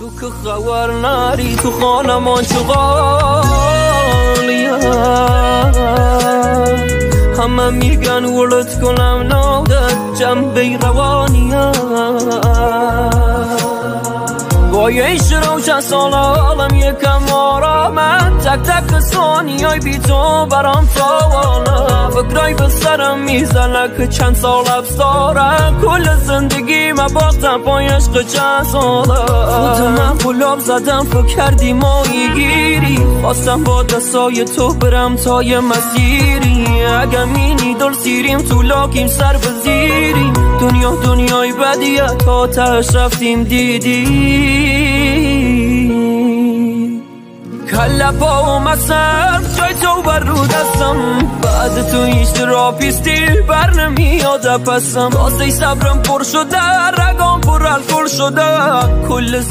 تو که خبر نری تو خانمان چغالیه همه میگن ولد کنم نادت جنبه روانیه با یه روشن سال عالم یکم آرامت تک تک ثانیای بی تو برام تاوانه فکرای به سرم میزنه که چند سال حبس داره کل زندگی من باختم پای عشق چند ساله خود من قلاب زدم فکر کردی مایی گیری خواستم با دستای تو برم تا یه مسیری اگه مینی دل سیریم تو لاکیم سر بزیری دنیا دنیای بدیه تا تهش رفتیم دیدی کله پا و مسم جای تو بر رو دستم بعد تو هیچ تراپیستی بر نمیاد پسم واسه صبرم پر شده رگام پر الکل شده کل